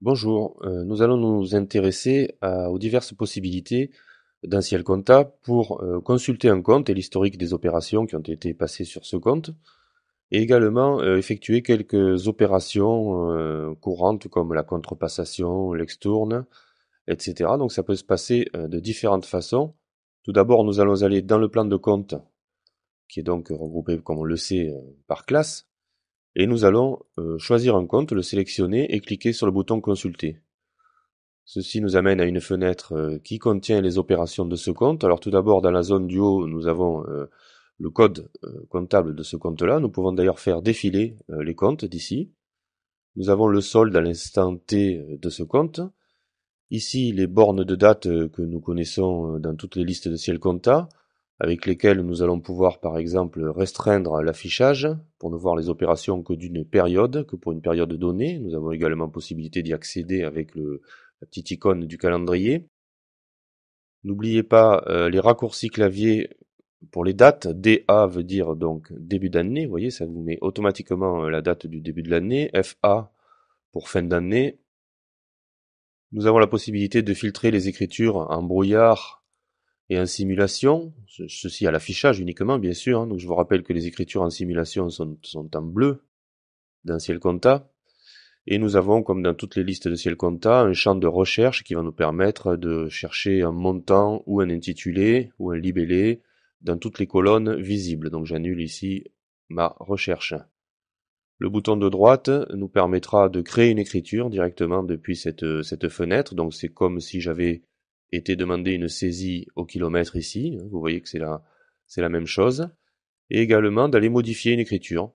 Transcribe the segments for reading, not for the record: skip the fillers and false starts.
Bonjour, nous allons nous intéresser aux diverses possibilités d'un ciel compta pour consulter un compte et l'historique des opérations qui ont été passées sur ce compte, et également effectuer quelques opérations courantes comme la contrepassation, l'extourne, etc. Donc ça peut se passer de différentes façons. Tout d'abord, nous allons aller dans le plan de compte, qui est donc regroupé, comme on le sait, par classe, et nous allons choisir un compte, le sélectionner et cliquer sur le bouton consulter. Ceci nous amène à une fenêtre qui contient les opérations de ce compte. Alors tout d'abord, dans la zone du haut, nous avons le code comptable de ce compte-là. Nous pouvons d'ailleurs faire défiler les comptes d'ici. Nous avons le solde à l'instant T de ce compte. Ici, les bornes de date que nous connaissons dans toutes les listes de ciel compta, avec lesquelles nous allons pouvoir par exemple restreindre l'affichage pour ne voir les opérations que d'une période, que pour une période donnée. Nous avons également possibilité d'y accéder avec la petite icône du calendrier. N'oubliez pas les raccourcis clavier pour les dates. DA veut dire donc début d'année, vous voyez, ça vous met automatiquement la date du début de l'année. FA pour fin d'année. Nous avons la possibilité de filtrer les écritures en brouillard et en simulation, ceci à l'affichage uniquement bien sûr, hein. Donc je vous rappelle que les écritures en simulation sont en bleu dans Ciel Compta. Et nous avons, comme dans toutes les listes de Ciel Compta, un champ de recherche qui va nous permettre de chercher un montant ou un intitulé ou un libellé dans toutes les colonnes visibles. Donc j'annule ici ma recherche. Le bouton de droite nous permettra de créer une écriture directement depuis cette fenêtre. Donc c'est comme si j'avais été demandé une saisie au kilomètre ici. Vous voyez que c'est la même chose. Et également d'aller modifier une écriture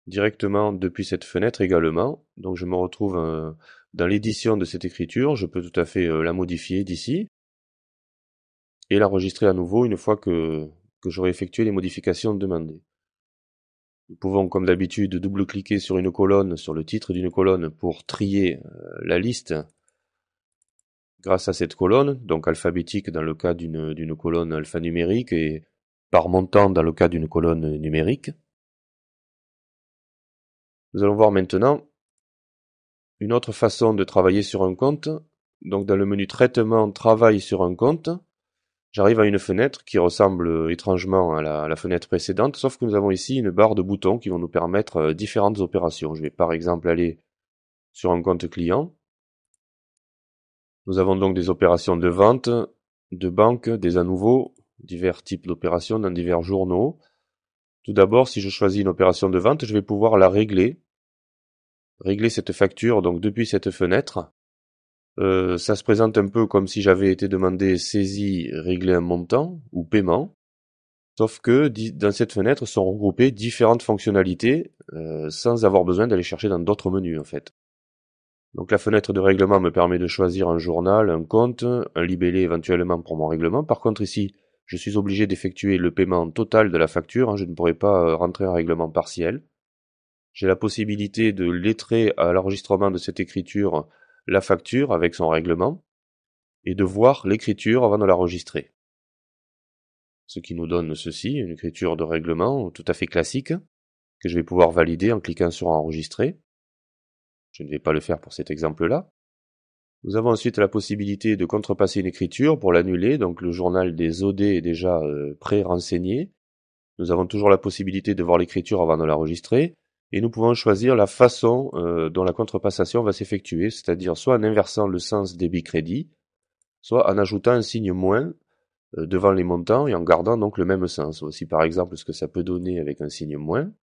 directement depuis cette fenêtre également. Donc je me retrouve dans l'édition de cette écriture. Je peux tout à fait la modifier d'ici et l'enregistrer à nouveau une fois que j'aurai effectué les modifications demandées. Nous pouvons, comme d'habitude, double-cliquer sur une colonne, sur le titre d'une colonne pour trier la liste grâce à cette colonne, donc alphabétique dans le cas d'une colonne alphanumérique et par montant dans le cas d'une colonne numérique. Nous allons voir maintenant une autre façon de travailler sur un compte. Donc dans le menu Traitement, Travail sur un compte, j'arrive à une fenêtre qui ressemble étrangement à la fenêtre précédente, sauf que nous avons ici une barre de boutons qui vont nous permettre différentes opérations. Je vais par exemple aller sur un compte client. Nous avons donc des opérations de vente, de banque, des à nouveau, divers types d'opérations dans divers journaux. Tout d'abord, si je choisis une opération de vente, je vais pouvoir la régler cette facture donc depuis cette fenêtre. Ça se présente un peu comme si j'avais été demandé saisie, régler un montant ou paiement, sauf que dans cette fenêtre sont regroupées différentes fonctionnalités sans avoir besoin d'aller chercher dans d'autres menus en fait. Donc la fenêtre de règlement me permet de choisir un journal, un compte, un libellé éventuellement pour mon règlement. Par contre ici, je suis obligé d'effectuer le paiement total de la facture, hein, je ne pourrai pas rentrer un règlement partiel. J'ai la possibilité de lettrer à l'enregistrement de cette écriture la facture avec son règlement et de voir l'écriture avant de l'enregistrer. Ce qui nous donne ceci, une écriture de règlement tout à fait classique que je vais pouvoir valider en cliquant sur enregistrer. Je ne vais pas le faire pour cet exemple-là. Nous avons ensuite la possibilité de contrepasser une écriture pour l'annuler, donc le journal des OD est déjà pré-renseigné. Nous avons toujours la possibilité de voir l'écriture avant de l'enregistrer, et nous pouvons choisir la façon dont la contrepassation va s'effectuer, c'est-à-dire soit en inversant le sens débit-crédit, soit en ajoutant un signe moins devant les montants et en gardant donc le même sens. Voici par exemple ce que ça peut donner avec un signe moins.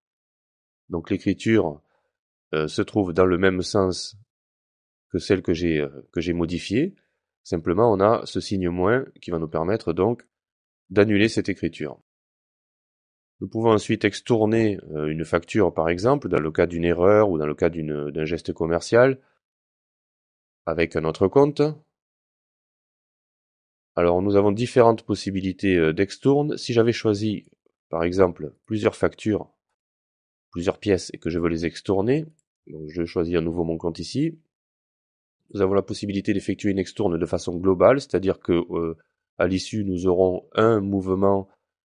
Donc l'écriture se trouve dans le même sens que celle que j'ai modifiée. Simplement, on a ce signe moins qui va nous permettre donc d'annuler cette écriture. Nous pouvons ensuite extourner une facture, par exemple, dans le cas d'une erreur ou dans le cas d'un geste commercial, avec un autre compte. Alors, nous avons différentes possibilités d'extourne. Si j'avais choisi, par exemple, plusieurs factures, plusieurs pièces, et que je veux les extourner, donc je choisis à nouveau mon compte ici. Nous avons la possibilité d'effectuer une extourne de façon globale, c'est-à-dire que à l'issue, nous aurons un mouvement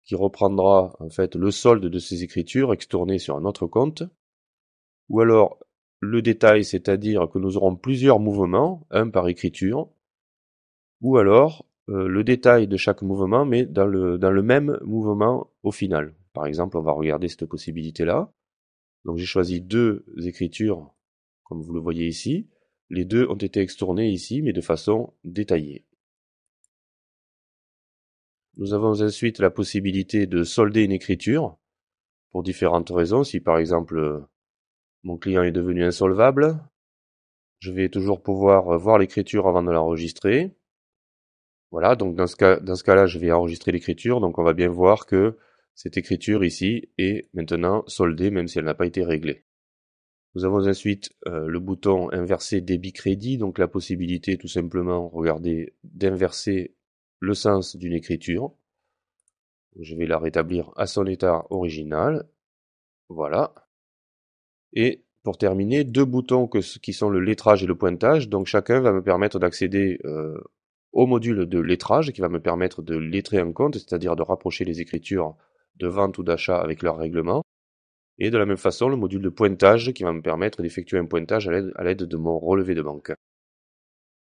qui reprendra en fait le solde de ces écritures extournées sur un autre compte. Ou alors, le détail, c'est-à-dire que nous aurons plusieurs mouvements, un par écriture, ou alors le détail de chaque mouvement, mais dans le même mouvement au final. Par exemple, on va regarder cette possibilité-là. Donc j'ai choisi deux écritures, comme vous le voyez ici. Les deux ont été extournés ici, mais de façon détaillée. Nous avons ensuite la possibilité de solder une écriture, pour différentes raisons. Si par exemple mon client est devenu insolvable, je vais toujours pouvoir voir l'écriture avant de l'enregistrer. Voilà, donc dans ce cas-là, je vais enregistrer l'écriture, donc on va bien voir que cette écriture ici est maintenant soldée, même si elle n'a pas été réglée. Nous avons ensuite le bouton inverser débit crédit, donc la possibilité tout simplement, regardez, d'inverser le sens d'une écriture. Je vais la rétablir à son état original. Voilà. Et pour terminer, deux boutons qui sont le lettrage et le pointage. Donc chacun va me permettre d'accéder au module de lettrage qui va me permettre de lettrer un compte, c'est-à-dire de rapprocher les écritures de vente ou d'achat avec leur règlement. Et de la même façon, le module de pointage qui va me permettre d'effectuer un pointage à l'aide de mon relevé de banque.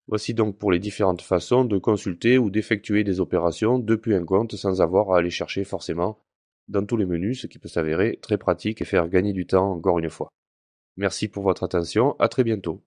Voici donc pour les différentes façons de consulter ou d'effectuer des opérations depuis un compte sans avoir à aller chercher forcément dans tous les menus, ce qui peut s'avérer très pratique et faire gagner du temps encore une fois. Merci pour votre attention, à très bientôt.